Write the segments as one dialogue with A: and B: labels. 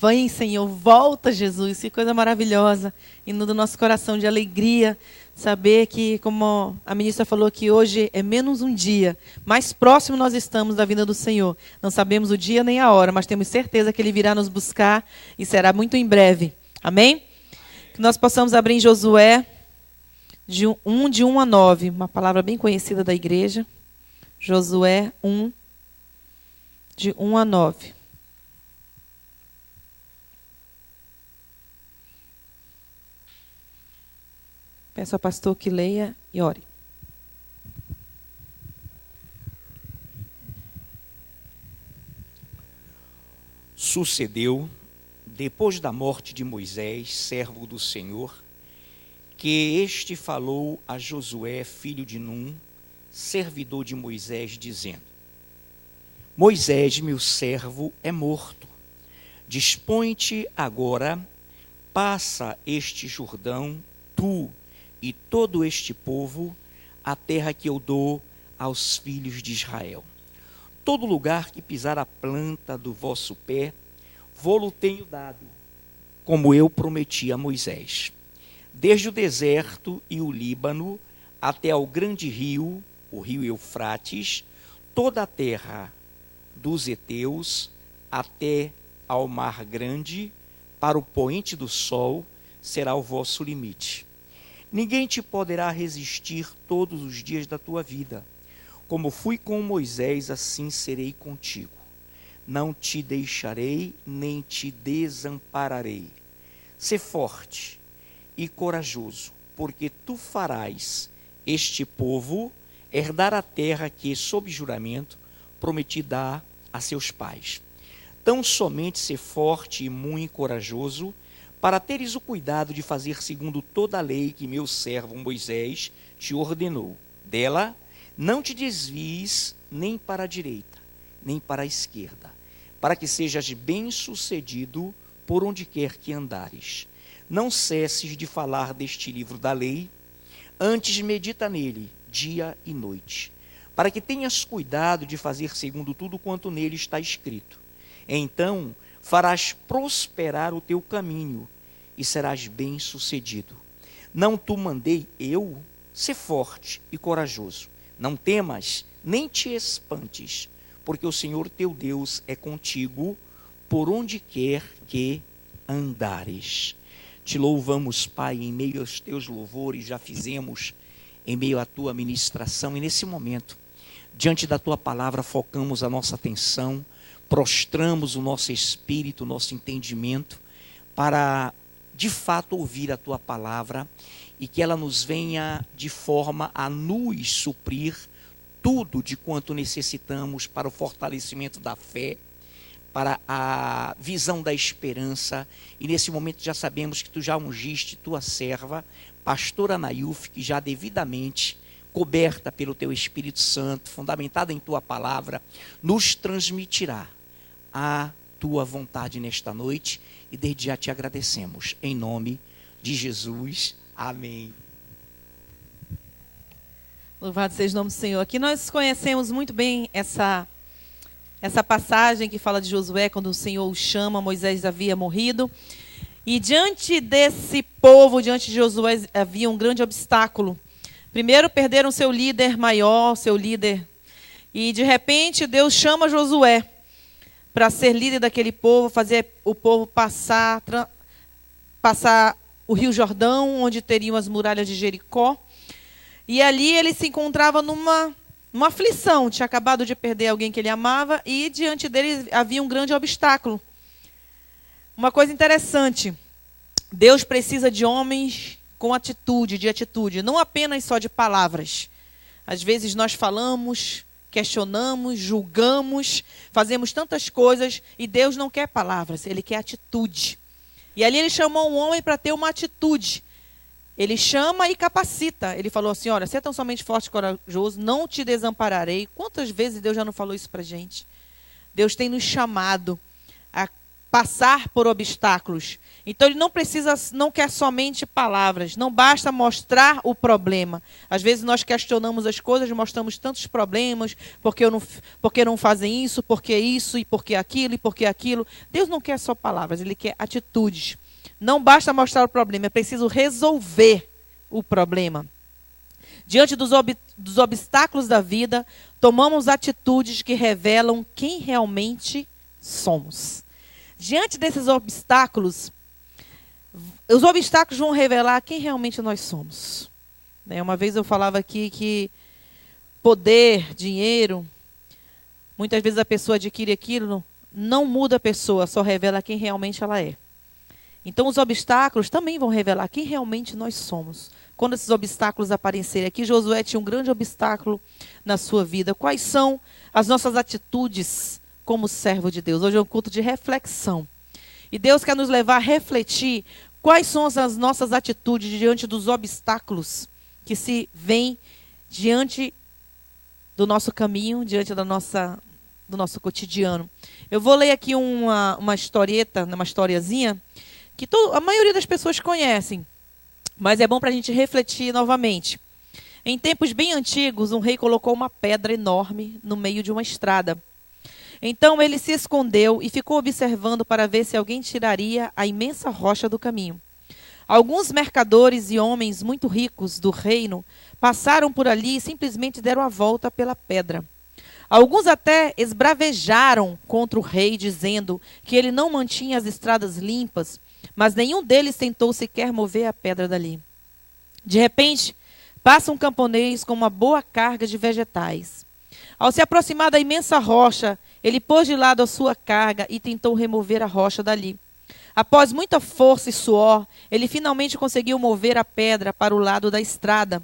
A: Vem, Senhor, volta, Jesus, que coisa maravilhosa. Inunda o nosso coração de alegria, saber que, como a ministra falou, que hoje é menos um dia, mais próximo nós estamos da vinda do Senhor. Não sabemos o dia nem a hora, mas temos certeza que Ele virá nos buscar e será muito em breve. Amém? Que nós possamos abrir em Josué de 1 a 9, uma palavra bem conhecida da igreja. Josué 1, de 1 a 9. Peço ao pastor que leia e ore.
B: Sucedeu, depois da morte de Moisés, servo do Senhor, que este falou a Josué, filho de Num, servidor de Moisés, dizendo: Moisés, meu servo, é morto. Dispõe-te agora, passa este Jordão, tu e todo este povo, a terra que eu dou aos filhos de Israel. Todo lugar que pisar a planta do vosso pé, vô-lo tenho dado, como eu prometi a Moisés. Desde o deserto e o Líbano, até ao grande rio, o rio Eufrates, toda a terra dos heteus, até ao mar grande, para o poente do sol, será o vosso limite. Ninguém te poderá resistir todos os dias da tua vida. Como fui com Moisés, assim serei contigo. Não te deixarei, nem te desampararei. Sê forte e corajoso, porque tu farás este povo herdar a terra que, sob juramento, prometi dar a seus pais. Tão somente sê forte e muito corajoso, para teres o cuidado de fazer segundo toda a lei que meu servo Moisés te ordenou. Dela não te desvies nem para a direita, nem para a esquerda, para que sejas bem-sucedido por onde quer que andares. Não cesses de falar deste livro da lei, antes medita nele dia e noite, para que tenhas cuidado de fazer segundo tudo quanto nele está escrito. Então farás prosperar o teu caminho e serás bem-sucedido. Não te mandei eu? Sê forte e corajoso. Não temas, nem te espantes, porque o Senhor teu Deus é contigo por onde quer que andares. Te louvamos, Pai, em meio aos teus louvores, já fizemos em meio à tua ministração, e nesse momento, diante da tua palavra, focamos a nossa atenção, prostramos o nosso espírito, o nosso entendimento, para de fato ouvir a tua palavra, e que ela nos venha de forma a nos suprir tudo de quanto necessitamos para o fortalecimento da fé, para a visão da esperança. E nesse momento já sabemos que tu já ungiste tua serva, pastora Nailf, que já devidamente coberta pelo teu Espírito Santo, fundamentada em tua palavra, nos transmitirá a tua vontade nesta noite, e desde já te agradecemos, em nome de Jesus, amém.
A: Louvado seja o nome do Senhor. Aqui nós conhecemos muito bem essa passagem que fala de Josué, quando o Senhor o chama, Moisés havia morrido, e diante desse povo, diante de Josué, havia um grande obstáculo. Primeiro perderam seu líder maior, seu líder, e de repente Deus chama Josué para ser líder daquele povo, fazer o povo passar o Rio Jordão, onde teriam as muralhas de Jericó. E ali ele se encontrava numa aflição, tinha acabado de perder alguém que ele amava, e diante dele havia um grande obstáculo. Uma coisa interessante, Deus precisa de homens com atitude, não apenas só de palavras. Às vezes nós falamos, questionamos, julgamos, fazemos tantas coisas, e Deus não quer palavras, Ele quer atitude. E ali Ele chamou um homem para ter uma atitude. Ele chama e capacita. Ele falou assim, olha, você é tão somente forte e corajoso, não te desampararei. Quantas vezes Deus já não falou isso para a gente? Deus tem nos chamado a passar por obstáculos. Então ele não quer somente palavras, não basta mostrar o problema. Às vezes nós questionamos as coisas, mostramos tantos problemas, porque não fazem isso, porque isso, e porque aquilo, e porque aquilo. Deus não quer só palavras, ele quer atitudes. Não basta mostrar o problema, é preciso resolver o problema. Diante dos obstáculos da vida, tomamos atitudes que revelam quem realmente somos. Diante desses obstáculos, os obstáculos vão revelar quem realmente nós somos. Uma vez eu falava aqui que poder, dinheiro, muitas vezes a pessoa adquire aquilo, não muda a pessoa, só revela quem realmente ela é. Então os obstáculos também vão revelar quem realmente nós somos. Quando esses obstáculos aparecerem aqui, Josué tinha um grande obstáculo na sua vida. Quais são as nossas atitudes como servo de Deus? Hoje é um culto de reflexão. E Deus quer nos levar a refletir quais são as nossas atitudes diante dos obstáculos que se vêm diante do nosso caminho, diante do nosso cotidiano. Eu vou ler aqui uma historieta, uma historiazinha, que a maioria das pessoas conhecem, mas é bom para a gente refletir novamente. Em tempos bem antigos, um rei colocou uma pedra enorme no meio de uma estrada. Então ele se escondeu e ficou observando para ver se alguém tiraria a imensa rocha do caminho. Alguns mercadores e homens muito ricos do reino passaram por ali e simplesmente deram a volta pela pedra. Alguns até esbravejaram contra o rei, dizendo que ele não mantinha as estradas limpas, mas nenhum deles tentou sequer mover a pedra dali. De repente, passa um camponês com uma boa carga de vegetais. Ao se aproximar da imensa rocha, ele pôs de lado a sua carga e tentou remover a rocha dali. Após muita força e suor, ele finalmente conseguiu mover a pedra para o lado da estrada.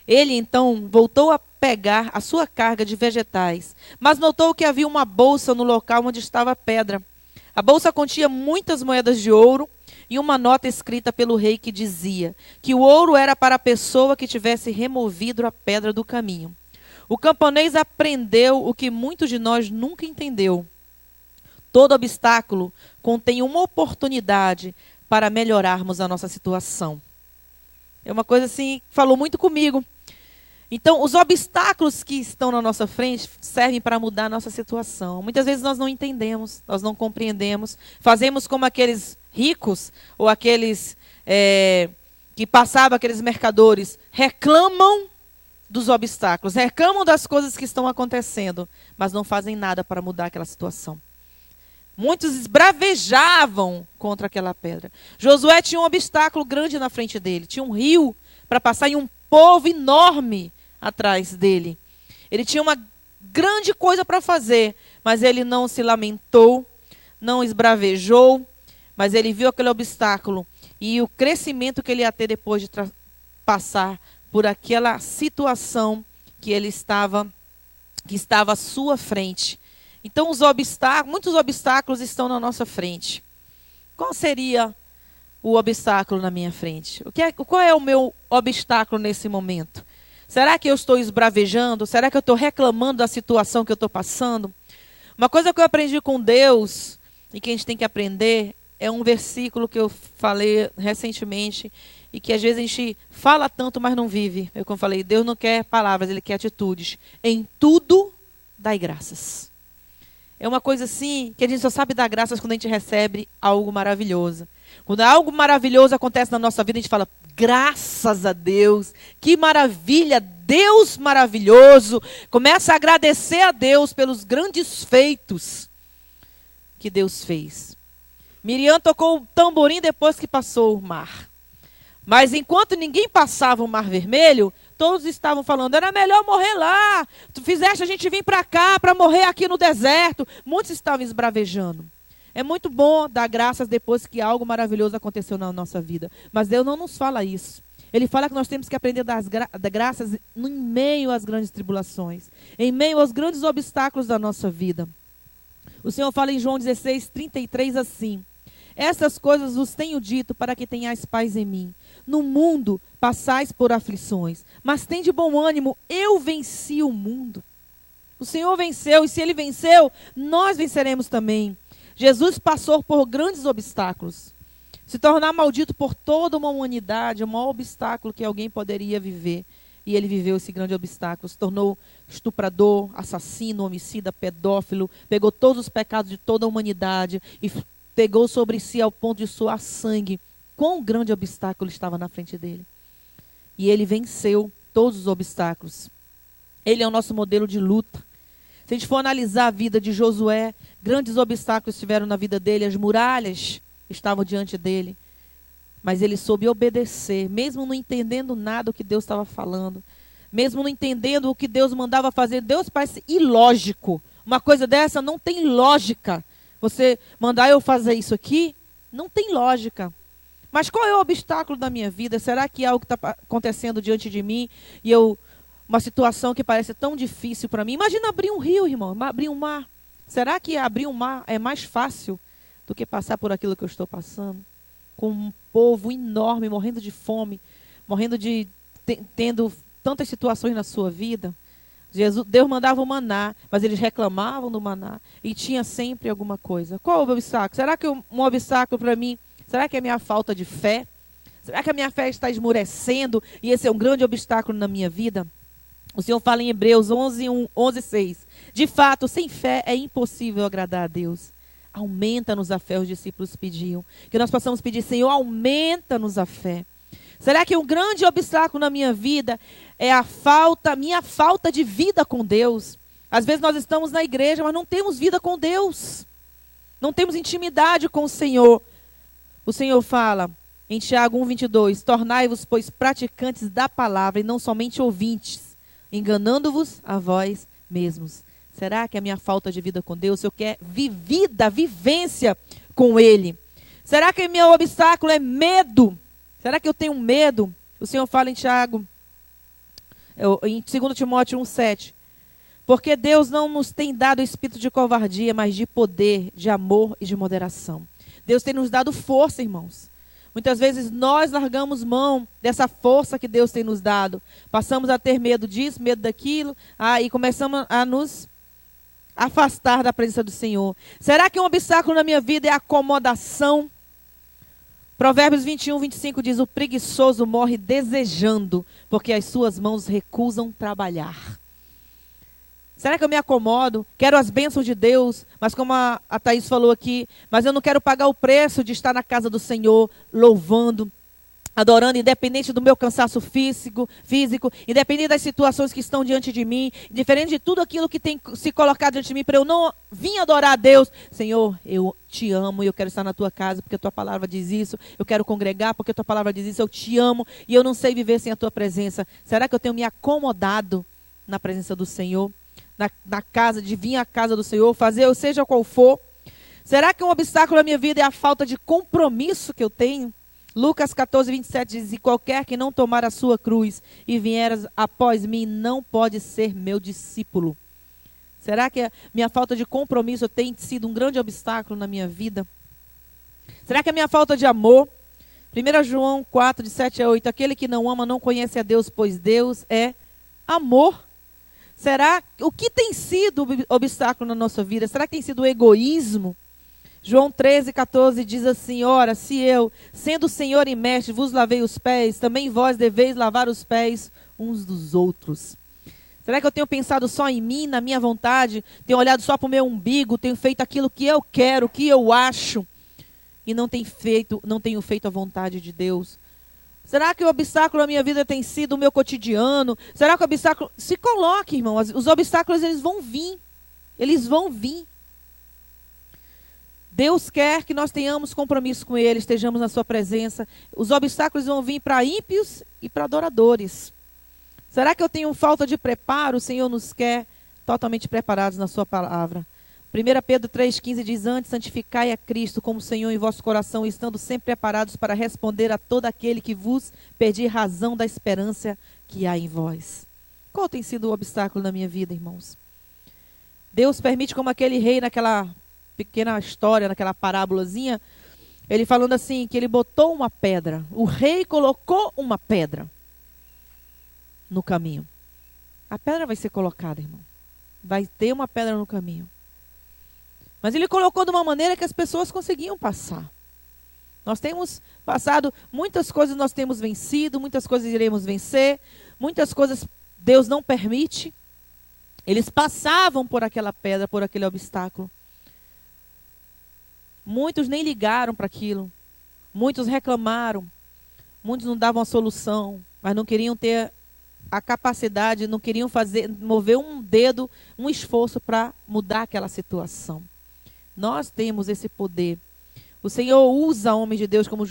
A: Ele, então, voltou a pegar a sua carga de vegetais, mas notou que havia uma bolsa no local onde estava a pedra. A bolsa continha muitas moedas de ouro e uma nota escrita pelo rei que dizia que o ouro era para a pessoa que tivesse removido a pedra do caminho. O camponês aprendeu o que muitos de nós nunca entendeu. Todo obstáculo contém uma oportunidade para melhorarmos a nossa situação. É uma coisa assim que falou muito comigo. Então, os obstáculos que estão na nossa frente servem para mudar a nossa situação. Muitas vezes nós não entendemos, nós não compreendemos. Fazemos como aqueles ricos ou aqueles que passavam, aqueles mercadores, reclamam dos obstáculos, reclamam das coisas que estão acontecendo, mas não fazem nada para mudar aquela situação. Muitos esbravejavam contra aquela pedra. Josué tinha um obstáculo grande na frente dele. Tinha um rio para passar e um povo enorme atrás dele. Ele tinha uma grande coisa para fazer, mas ele não se lamentou, não esbravejou, mas ele viu aquele obstáculo e o crescimento que ele ia ter depois de passar por aquela situação que estava à sua frente. Então, muitos obstáculos estão na nossa frente. Qual seria o obstáculo na minha frente? Qual é o meu obstáculo nesse momento? Será que eu estou esbravejando? Será que eu estou reclamando da situação que eu estou passando? Uma coisa que eu aprendi com Deus, e que a gente tem que aprender, é um versículo que eu falei recentemente, e que às vezes a gente fala tanto, mas não vive. Eu, como falei, Deus não quer palavras, Ele quer atitudes. Em tudo, dai graças. É uma coisa assim, que a gente só sabe dar graças quando a gente recebe algo maravilhoso. Quando algo maravilhoso acontece na nossa vida, a gente fala, graças a Deus, que maravilha, Deus maravilhoso. Começa a agradecer a Deus pelos grandes feitos que Deus fez. Miriam tocou o tamborim depois que passou o mar. Mas enquanto ninguém passava o Mar Vermelho, todos estavam falando, era melhor morrer lá. Tu fizeste a gente vir para cá, para morrer aqui no deserto. Muitos estavam esbravejando. É muito bom dar graças depois que algo maravilhoso aconteceu na nossa vida. Mas Deus não nos fala isso. Ele fala que nós temos que aprender a dar graças em meio às grandes tribulações. Em meio aos grandes obstáculos da nossa vida. O Senhor fala em João 16:33 assim. Essas coisas vos tenho dito para que tenhais paz em mim. No mundo passais por aflições, mas tende bom ânimo, eu venci o mundo. O Senhor venceu, e se Ele venceu, nós venceremos também. Jesus passou por grandes obstáculos. Se tornar maldito por toda uma humanidade é o maior obstáculo que alguém poderia viver. E ele viveu esse grande obstáculo. Se tornou estuprador, assassino, homicida, pedófilo. Pegou todos os pecados de toda a humanidade e pegou sobre si ao ponto de suar sangue. Quão grande obstáculo estava na frente dele. E ele venceu todos os obstáculos. Ele é o nosso modelo de luta. Se a gente for analisar a vida de Josué, grandes obstáculos estiveram na vida dele, as muralhas estavam diante dele. Mas ele soube obedecer, mesmo não entendendo nada do que Deus estava falando. Mesmo não entendendo o que Deus mandava fazer. Deus parece ilógico. Uma coisa dessa não tem lógica. Você mandar eu fazer isso aqui, não tem lógica. Mas qual é o obstáculo da minha vida? Será que é algo que está acontecendo diante de mim e uma situação que parece tão difícil para mim? Imagina abrir um rio, irmão, abrir um mar. Será que abrir um mar é mais fácil do que passar por aquilo que eu estou passando? Com um povo enorme, morrendo de fome, tendo tantas situações na sua vida. Deus mandava o maná, mas eles reclamavam do maná. E tinha sempre alguma coisa. Qual é o obstáculo? Será que um obstáculo para mim, será que é a minha falta de fé? Será que a minha fé está esmorecendo e esse é um grande obstáculo na minha vida? O Senhor fala em Hebreus 11:6. De fato, sem fé é impossível agradar a Deus. Aumenta-nos a fé, os discípulos pediam. Que nós possamos pedir, Senhor, aumenta-nos a fé. Será que um grande obstáculo na minha vida é minha falta de vida com Deus? Às vezes nós estamos na igreja, mas não temos vida com Deus. Não temos intimidade com o Senhor. O Senhor fala em Tiago 1:22, tornai-vos, pois, praticantes da palavra e não somente ouvintes, enganando-vos a vós mesmos. Será que é a minha falta de vida com Deus? Eu quero vivência com Ele. Será que o meu obstáculo é medo? Será que eu tenho medo? O Senhor fala em em 2 Timóteo 1:7. Porque Deus não nos tem dado espírito de covardia, mas de poder, de amor e de moderação. Deus tem nos dado força, irmãos. Muitas vezes nós largamos mão dessa força que Deus tem nos dado. Passamos a ter medo disso, medo daquilo, e começamos a nos afastar da presença do Senhor. Será que um obstáculo na minha vida é a acomodação? Provérbios 21:25 diz, o preguiçoso morre desejando, porque as suas mãos recusam trabalhar. Será que eu me acomodo? Quero as bênçãos de Deus, mas como a Thaís falou aqui, mas eu não quero pagar o preço de estar na casa do Senhor, louvando, adorando, independente do meu cansaço físico, independente das situações que estão diante de mim, diferente de tudo aquilo que tem se colocado diante de mim, para eu não vir adorar a Deus. Senhor, eu te amo e eu quero estar na tua casa porque a tua palavra diz isso. Eu quero congregar porque a tua palavra diz isso. Eu te amo e eu não sei viver sem a tua presença. Será que eu tenho me acomodado na presença do Senhor? Na casa, de vir à casa do Senhor, fazer, seja qual for? Será que um obstáculo na minha vida é a falta de compromisso que eu tenho? Lucas 14:27 diz, e qualquer que não tomar a sua cruz e vier após mim, não pode ser meu discípulo. Será que a minha falta de compromisso tem sido um grande obstáculo na minha vida? Será que a minha falta de amor? 1 João 4:7-8, aquele que não ama não conhece a Deus, pois Deus é amor. Será o que tem sido obstáculo na nossa vida? Será que tem sido o egoísmo? João 13:14 diz assim, ora, se eu, sendo Senhor e Mestre, vos lavei os pés, também vós deveis lavar os pés uns dos outros. Será que eu tenho pensado só em mim, na minha vontade? Tenho olhado só para o meu umbigo? Tenho feito aquilo que eu quero, que eu acho? E não tenho feito a vontade de Deus? Será que o obstáculo na minha vida tem sido o meu cotidiano? Será que o obstáculo... Se coloque, irmão, os obstáculos eles vão vir. Eles vão vir. Deus quer que nós tenhamos compromisso com Ele, estejamos na sua presença. Os obstáculos vão vir para ímpios e para adoradores. Será que eu tenho falta de preparo? O Senhor nos quer totalmente preparados na sua palavra. 1 Pedro 3,15 diz, antes santificai a Cristo como Senhor em vosso coração, estando sempre preparados para responder a todo aquele que vos pedir razão da esperança que há em vós. Qual tem sido o obstáculo na minha vida, irmãos? Deus permite, como aquele rei naquela pequena história, naquela parábolazinha, ele falando assim, que ele botou uma pedra. O rei colocou uma pedra no caminho. A pedra vai ser colocada, irmão. Vai ter uma pedra no caminho. Mas ele colocou de uma maneira que as pessoas conseguiam passar. Nós temos passado muitas coisas, nós temos vencido, muitas coisas iremos vencer, muitas coisas Deus não permite. Eles passavam por aquela pedra, por aquele obstáculo. Muitos nem ligaram para aquilo. Muitos reclamaram. Muitos não davam a solução, mas não queriam ter a capacidade, não queriam mover um dedo, um esforço para mudar aquela situação. Nós temos esse poder. O Senhor usa homens de Deus como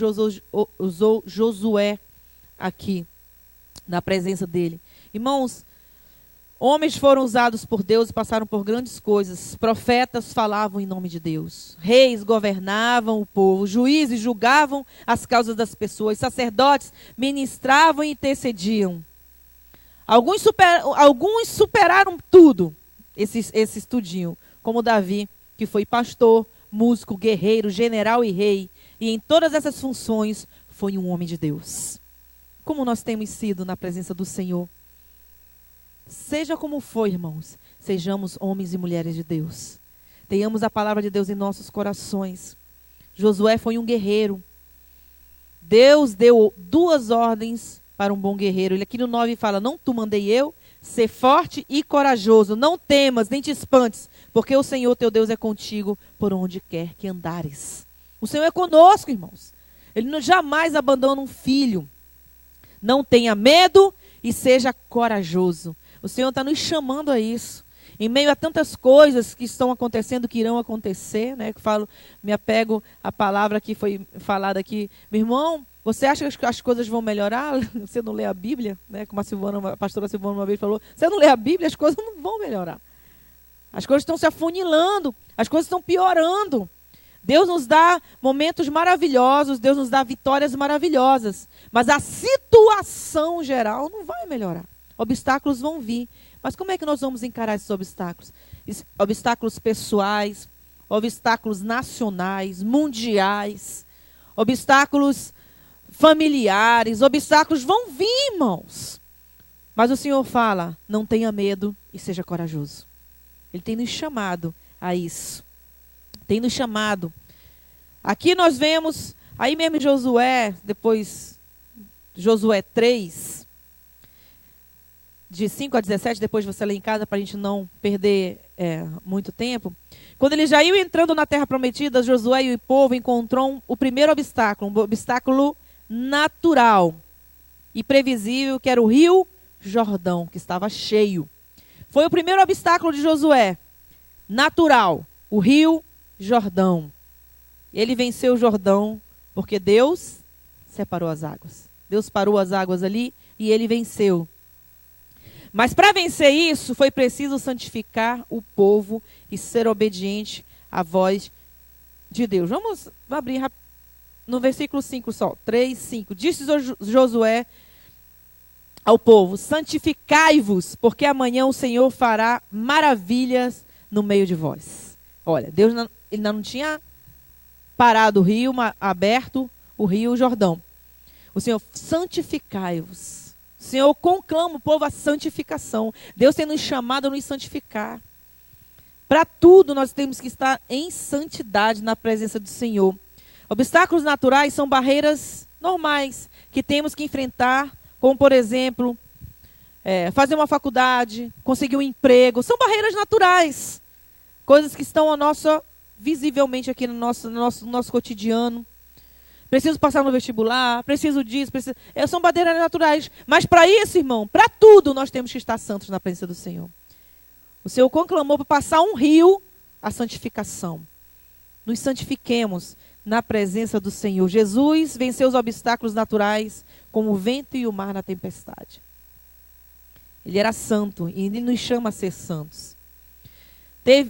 A: usou Josué aqui, na presença dele. Irmãos, homens foram usados por Deus e passaram por grandes coisas. Profetas falavam em nome de Deus. Reis governavam o povo. Juízes julgavam as causas das pessoas. Sacerdotes ministravam e intercediam. Alguns superaram tudo, esse tudinho, como Davi, que foi pastor, músico, guerreiro, general e rei. E em todas essas funções foi um homem de Deus. Como nós temos sido na presença do Senhor. Seja como for, irmãos, sejamos homens e mulheres de Deus. Tenhamos a palavra de Deus em nossos corações. Josué foi um guerreiro. Deus deu 2 ordens para um bom guerreiro. Ele aqui no 9 fala, não tu mandei eu, ser forte e corajoso. Não temas, nem te espantes, porque o Senhor teu Deus é contigo por onde quer que andares. O Senhor é conosco, irmãos. Ele jamais abandona um filho. Não tenha medo e seja corajoso. O Senhor está nos chamando a isso. Em meio a tantas coisas que estão acontecendo, que irão acontecer, né? Que falo, me apego à palavra que foi falada aqui. Meu irmão, você acha que as coisas vão melhorar? Você não lê a Bíblia, né? Como a pastora Silvana uma vez falou, você não lê a Bíblia, as coisas não vão melhorar. As coisas estão se afunilando, as coisas estão piorando. Deus nos dá momentos maravilhosos, Deus nos dá vitórias maravilhosas. Mas a situação geral não vai melhorar. Obstáculos vão vir. Mas como é que nós vamos encarar esses obstáculos? Obstáculos pessoais, obstáculos nacionais, mundiais, obstáculos familiares, obstáculos vão vir, irmãos. Mas o Senhor fala, não tenha medo e seja corajoso. Ele tem nos chamado a isso. Tem nos chamado. Aqui nós vemos, aí mesmo em Josué, depois Josué 3, de 5 a 17, depois você lê em casa para a gente não perder muito tempo. Quando eles já iam entrando na terra prometida, Josué e o povo encontrou o primeiro obstáculo, um obstáculo natural e previsível, que era o rio Jordão, que estava cheio. Foi o primeiro obstáculo de Josué, natural, o rio Jordão. Ele venceu o Jordão porque Deus separou as águas. Deus parou as águas ali e ele venceu. Mas para vencer isso, foi preciso santificar o povo e ser obediente à voz de Deus. Vamos abrir no versículo 5 só. 3, 5. Disse Josué ao povo, santificai-vos, porque amanhã o Senhor fará maravilhas no meio de vós. Olha, Deus ele não tinha parado o rio, aberto o rio Jordão. O Senhor, santificai-vos. O Senhor conclama o povo à santificação. Deus tem nos chamado a nos santificar. Para tudo nós temos que estar em santidade na presença do Senhor. Obstáculos naturais são barreiras normais que temos que enfrentar, como por exemplo, fazer uma faculdade, conseguir um emprego. São barreiras naturais. Coisas que estão visivelmente aqui no nosso cotidiano. Preciso passar no vestibular, preciso disso, são barreiras naturais. Mas para isso, irmão, para tudo nós temos que estar santos na presença do Senhor. O Senhor conclamou para passar um rio, a santificação. Nos santifiquemos na presença do Senhor. Jesus venceu os obstáculos naturais, como o vento e o mar na tempestade. Ele era santo e ele nos chama a ser santos.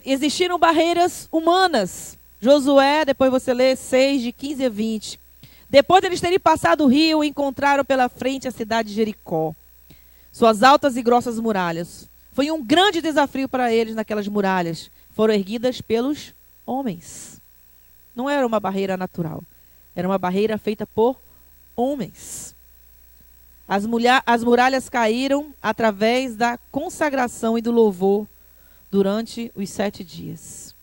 A: Existiram barreiras humanas. Josué, depois você lê 6, de 15 a 20. Depois de eles terem passado o rio, encontraram pela frente a cidade de Jericó. Suas altas e grossas muralhas. Foi um grande desafio para eles naquelas muralhas. Foram erguidas pelos homens. Não era uma barreira natural. Era uma barreira feita por homens. As muralhas caíram através da consagração e do louvor durante os 7 dias.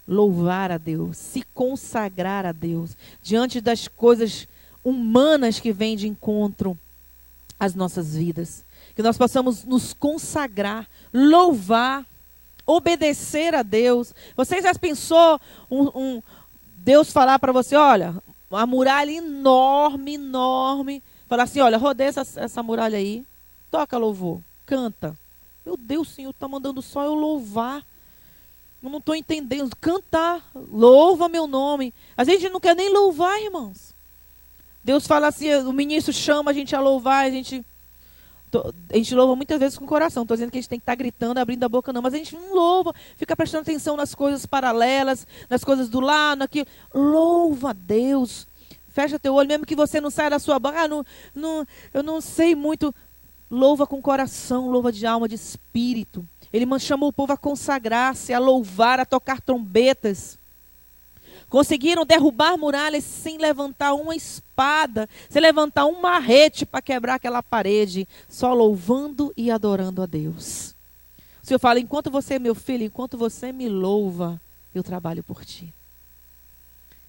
A: louvar a Deus, se consagrar a Deus, diante das coisas humanas que vêm de encontro às nossas vidas. Que nós possamos nos consagrar, louvar, obedecer a Deus. Você já pensou Deus falar para você, olha, uma muralha enorme, enorme, falar assim, olha, rodeia essa muralha aí, toca louvor, canta. Meu Deus, Senhor, está mandando só eu louvar. Eu não estou entendendo. Cantar, louva meu nome. A gente não quer nem louvar, irmãos. Deus fala assim, o ministro chama a gente a louvar, a gente louva muitas vezes com o coração. Não estou dizendo que a gente tem que estar gritando, abrindo a boca, não. Mas a gente não louva, fica prestando atenção nas coisas paralelas, nas coisas do lado, naquilo. Louva a Deus. Fecha teu olho, mesmo que você não saia da sua boca. Eu não sei muito. Louva com coração, louva de alma, de espírito. Ele chamou o povo a consagrar-se, a louvar, a tocar trombetas. Conseguiram derrubar muralhas sem levantar uma espada, sem levantar um marrete para quebrar aquela parede, só louvando e adorando a Deus. O Senhor fala, enquanto você, meu filho, enquanto você me louva, eu trabalho por ti.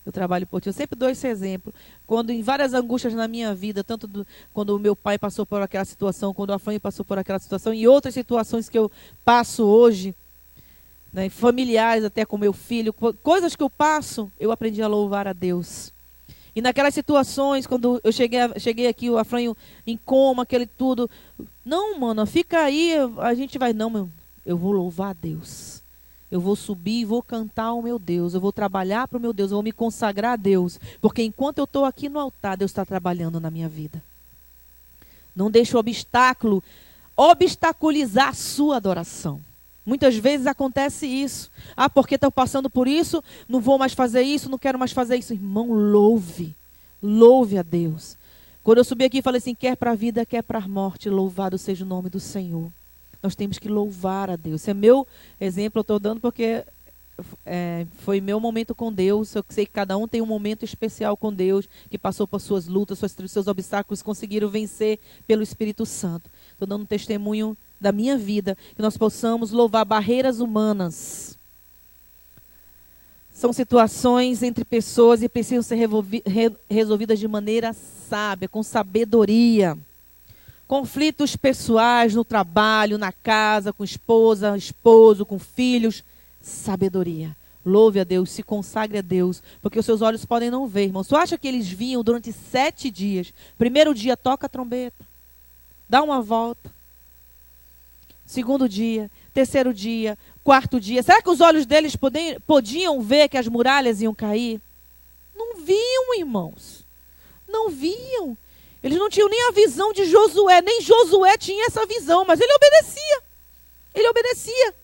A: Eu trabalho por ti. Eu sempre dou esse exemplo. Quando em várias angústias na minha vida, quando o meu pai passou por aquela situação, quando a Fran passou por aquela situação, e outras situações que eu passo hoje, né, familiares até com meu filho, coisas que eu passo, eu aprendi a louvar a Deus. E naquelas situações, quando eu cheguei aqui, o Afranho em coma, aquele tudo, não, mano, fica aí, a gente vai, não, eu vou louvar a Deus. Eu vou subir e vou cantar ao meu Deus. Eu vou trabalhar para o meu Deus. Eu vou me consagrar a Deus. Porque enquanto eu estou aqui no altar, Deus está trabalhando na minha vida. Não deixe o obstáculo obstaculizar a sua adoração. Muitas vezes acontece isso. Ah, porque estou passando por isso, não vou mais fazer isso, não quero mais fazer isso. Irmão, louve. Louve a Deus. Quando eu subi aqui, falei assim, quer para a vida, quer para a morte. Louvado seja o nome do Senhor. Nós temos que louvar a Deus. Esse é meu exemplo, eu estou dando porque foi meu momento com Deus. Eu sei que cada um tem um momento especial com Deus, que passou por suas lutas, seus obstáculos, conseguiram vencer pelo Espírito Santo. Estou dando um testemunho da minha vida, que nós possamos louvar barreiras humanas. São situações entre pessoas e precisam ser resolvidas de maneira sábia, com sabedoria. Conflitos pessoais no trabalho, na casa, com esposa, esposo, com filhos. Sabedoria. Louve a Deus, se consagre a Deus, porque os seus olhos podem não ver, irmão. Tu acha que eles vinham durante 7 dias? Primeiro dia, toca a trombeta. Dá uma volta. Segundo dia, terceiro dia, quarto dia. Será que os olhos deles podiam ver que as muralhas iam cair? Não viam, irmãos. Não viam. Eles não tinham nem a visão de Josué, nem Josué tinha essa visão, mas ele obedecia. Ele obedecia,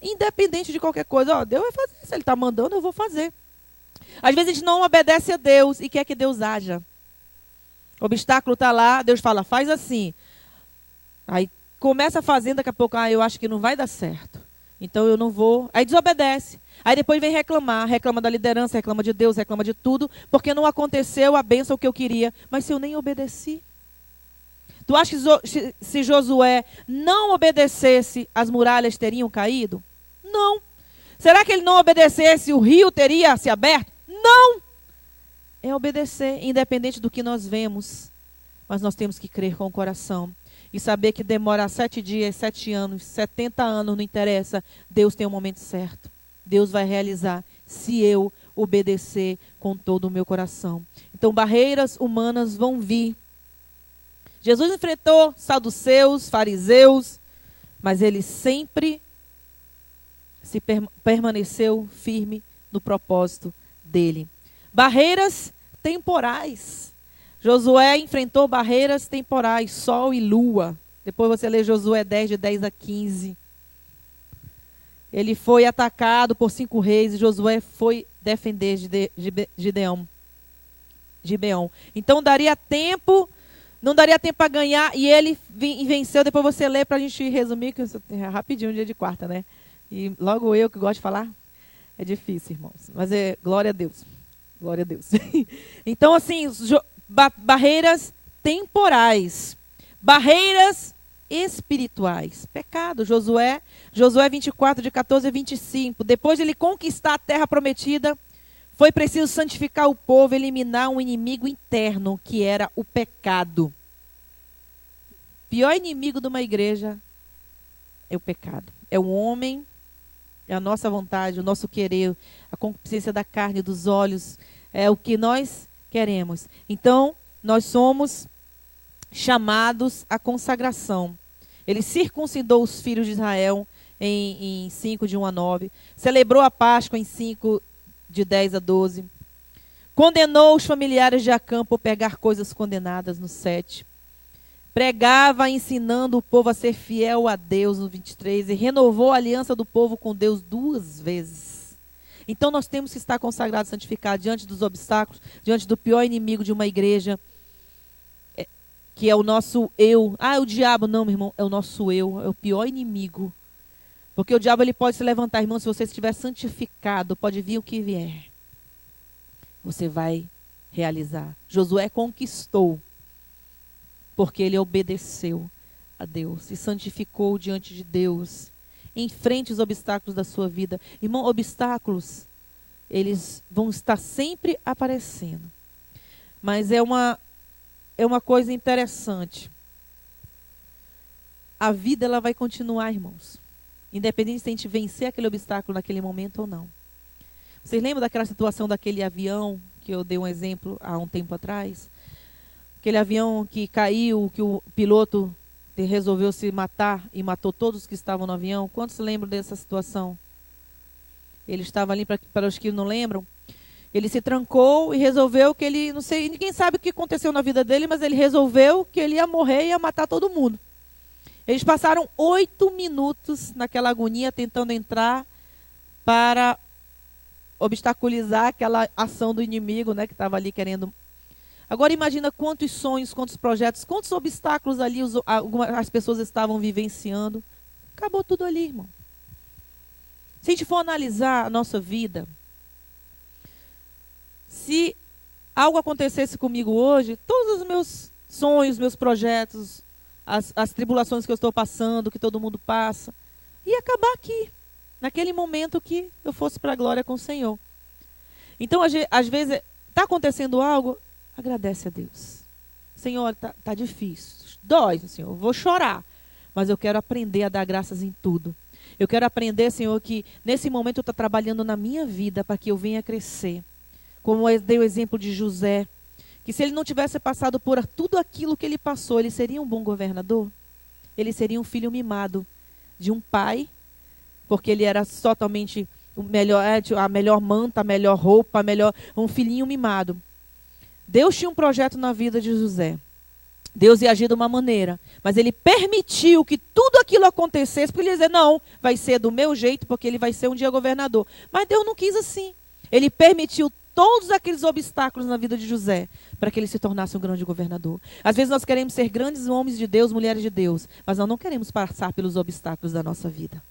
A: independente de qualquer coisa. Ó, Deus vai fazer, se Ele está mandando, eu vou fazer. Às vezes a gente não obedece a Deus e quer que Deus haja. O obstáculo está lá, Deus fala, faz assim. Aí começa fazendo, daqui a pouco, eu acho que não vai dar certo. Então eu não vou. Aí desobedece. Aí depois vem reclamar, reclama da liderança, reclama de Deus, reclama de tudo, porque não aconteceu a bênção que eu queria. Mas se eu nem obedeci? Tu acha que se Josué não obedecesse, as muralhas teriam caído? Não. Será que ele não obedecesse, o rio teria se aberto? Não. É obedecer, independente do que nós vemos. Mas nós temos que crer com o coração. E saber que demora 7 dias, 7 anos, 70 anos, não interessa. Deus tem o momento certo. Deus vai realizar se eu obedecer com todo o meu coração. Então, barreiras humanas vão vir. Jesus enfrentou saduceus, fariseus, mas ele sempre permaneceu firme no propósito dele. Barreiras temporais. Josué enfrentou barreiras temporais, sol e lua. Depois você lê Josué 10, de 10 a 15. Ele foi atacado por 5 reis e Josué foi defender Gibeão. Então daria tempo, não daria tempo para ganhar e ele venceu. Depois você lê para a gente resumir, que é rapidinho, dia de quarta, né? E logo eu que gosto de falar, é difícil, irmãos. Mas é glória a Deus. Glória a Deus. Então, assim, barreiras temporais, barreiras espirituais. Pecado. Josué 24, de 14 a 25. Depois de ele conquistar a terra prometida, foi preciso santificar o povo, eliminar um inimigo interno, que era o pecado. O pior inimigo de uma igreja é o pecado. É o homem, é a nossa vontade, o nosso querer, a concupiscência da carne, dos olhos, é o que nós queremos. Então, nós somos chamados à consagração. Ele circuncidou os filhos de Israel em 5, de 1 a 9. Celebrou a Páscoa em 5, de 10 a 12. Condenou os familiares de Acã por pegar coisas condenadas, no 7. Pregava, ensinando o povo a ser fiel a Deus, no 23. E renovou a aliança do povo com Deus 2 vezes. Então nós temos que estar consagrados, santificados, diante dos obstáculos, diante do pior inimigo de uma igreja, que é o nosso eu. Ah, é o diabo. Não, meu irmão, é o nosso eu, é o pior inimigo. Porque o diabo ele pode se levantar, irmão, se você estiver santificado, pode vir o que vier. Você vai realizar. Josué conquistou, porque ele obedeceu a Deus, se santificou diante de Deus. Enfrente os obstáculos da sua vida. Irmão, obstáculos, eles vão estar sempre aparecendo. Mas é uma coisa interessante. A vida ela vai continuar, irmãos. Independente se a gente vencer aquele obstáculo naquele momento ou não. Vocês lembram daquela situação daquele avião, que eu dei um exemplo há um tempo atrás? Aquele avião que caiu, que o piloto resolveu se matar e matou todos que estavam no avião. Quantos lembram dessa situação? Ele estava ali, para os que não lembram, ele se trancou e resolveu que ele, não sei, ninguém sabe o que aconteceu na vida dele, mas ele resolveu que ele ia morrer e ia matar todo mundo. Eles passaram 8 minutos naquela agonia tentando entrar para obstaculizar aquela ação do inimigo, né, que estava ali querendo. Agora imagina quantos sonhos, quantos projetos, quantos obstáculos ali as pessoas estavam vivenciando. Acabou tudo ali, irmão. Se a gente for analisar a nossa vida, se algo acontecesse comigo hoje, todos os meus sonhos, meus projetos, as tribulações que eu estou passando, que todo mundo passa, ia acabar aqui, naquele momento que eu fosse para a glória com o Senhor. Então, às vezes, está acontecendo algo, agradece a Deus. Senhor, tá difícil, dói, Senhor, eu vou chorar, mas eu quero aprender a dar graças em tudo. Eu quero aprender, Senhor, que nesse momento eu estou trabalhando na minha vida para que eu venha crescer. Como eu dei o exemplo de José, que se ele não tivesse passado por tudo aquilo que ele passou, ele seria um bom governador? Ele seria um filho mimado de um pai, porque ele era totalmente a melhor manta, a melhor roupa, um filhinho mimado. Deus tinha um projeto na vida de José. Deus ia agir de uma maneira, mas ele permitiu que tudo aquilo acontecesse, porque ele ia dizer, não, vai ser do meu jeito, porque ele vai ser um dia governador. Mas Deus não quis assim. Ele permitiu todos aqueles obstáculos na vida de José, para que ele se tornasse um grande governador. Às vezes nós queremos ser grandes homens de Deus, mulheres de Deus, mas nós não queremos passar pelos obstáculos da nossa vida.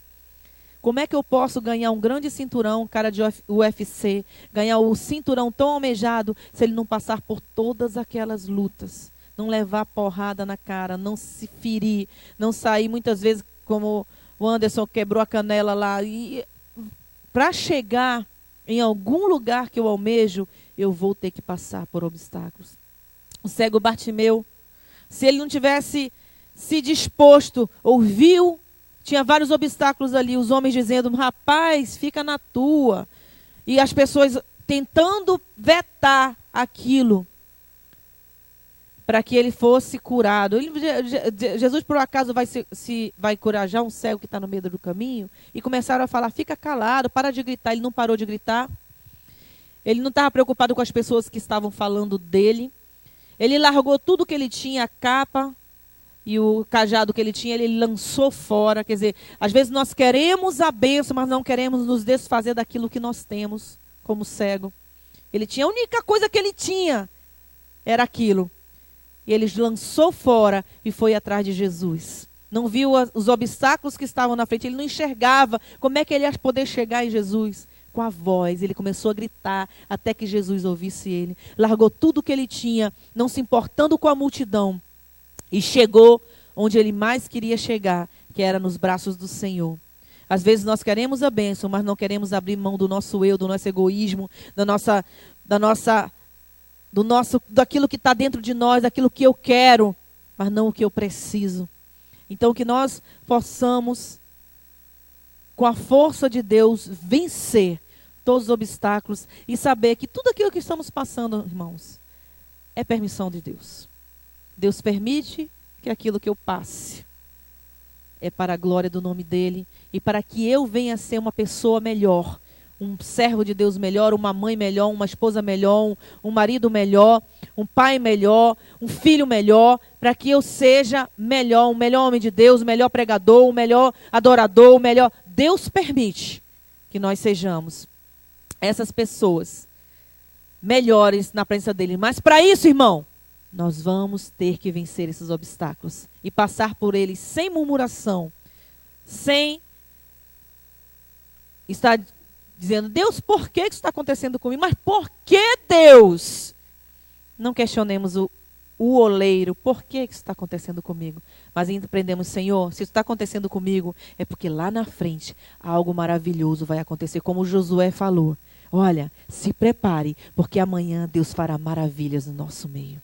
A: Como é que eu posso ganhar um grande cinturão, cara de UFC, ganhar o cinturão tão almejado, se ele não passar por todas aquelas lutas? Não levar porrada na cara, não se ferir, não sair muitas vezes como o Anderson quebrou a canela lá. E para chegar em algum lugar que eu almejo, eu vou ter que passar por obstáculos. O cego Bartimeu, se ele não tivesse se disposto, ouviu, tinha vários obstáculos ali, os homens dizendo, rapaz, fica na tua. E as pessoas tentando vetar aquilo para que ele fosse curado. Jesus, por acaso, vai curar já um cego que está no meio do caminho? E começaram a falar, fica calado, para de gritar. Ele não parou de gritar. Ele não estava preocupado com as pessoas que estavam falando dele. Ele largou tudo que ele tinha, a capa e o cajado que ele tinha, ele lançou fora. Quer dizer, às vezes nós queremos a bênção, mas não queremos nos desfazer daquilo que nós temos como cego. Ele tinha, a única coisa que ele tinha era aquilo. E ele lançou fora e foi atrás de Jesus. Não viu os obstáculos que estavam na frente. Ele não enxergava como é que ele ia poder chegar em Jesus. Com a voz, ele começou a gritar até que Jesus ouvisse ele. Largou tudo que ele tinha, não se importando com a multidão. E chegou onde ele mais queria chegar, que era nos braços do Senhor. Às vezes nós queremos a bênção, mas não queremos abrir mão do nosso eu, do nosso egoísmo, daquilo que está dentro de nós, daquilo que eu quero, mas não o que eu preciso. Então que nós possamos, com a força de Deus, vencer todos os obstáculos e saber que tudo aquilo que estamos passando, irmãos, é permissão de Deus. Deus permite que aquilo que eu passe é para a glória do nome dEle e para que eu venha a ser uma pessoa melhor, um servo de Deus melhor, uma mãe melhor, uma esposa melhor, um marido melhor, um pai melhor, um filho melhor, para que eu seja melhor, um melhor homem de Deus, um melhor pregador, um melhor adorador, um melhor... Deus permite que nós sejamos essas pessoas melhores na presença dEle. Mas para isso, irmão, nós vamos ter que vencer esses obstáculos e passar por eles sem murmuração, sem estar dizendo, Deus, por que isso está acontecendo comigo? Mas por que, Deus? Não questionemos o oleiro, por que isso está acontecendo comigo? Mas aprendemos, Senhor, se isso está acontecendo comigo, é porque lá na frente algo maravilhoso vai acontecer, como Josué falou. Olha, se prepare, porque amanhã Deus fará maravilhas no nosso meio.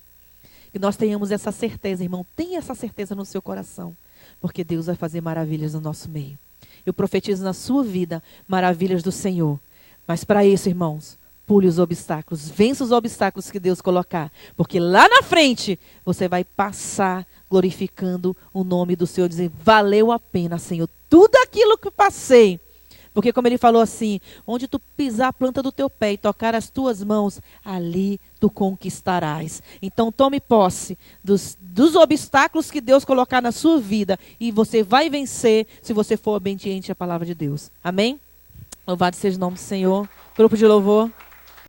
A: Que nós tenhamos essa certeza, irmão. Tenha essa certeza no seu coração. Porque Deus vai fazer maravilhas no nosso meio. Eu profetizo na sua vida maravilhas do Senhor. Mas para isso, irmãos, pule os obstáculos. Vença os obstáculos que Deus colocar. Porque lá na frente, você vai passar glorificando o nome do Senhor. Dizer, valeu a pena, Senhor. Tudo aquilo que passei. Porque como ele falou assim, onde tu pisar a planta do teu pé e tocar as tuas mãos, ali tu conquistarás. Então tome posse dos obstáculos que Deus colocar na sua vida e você vai vencer se você for obediente à palavra de Deus. Amém? Louvado seja o nome do Senhor. Grupo de louvor.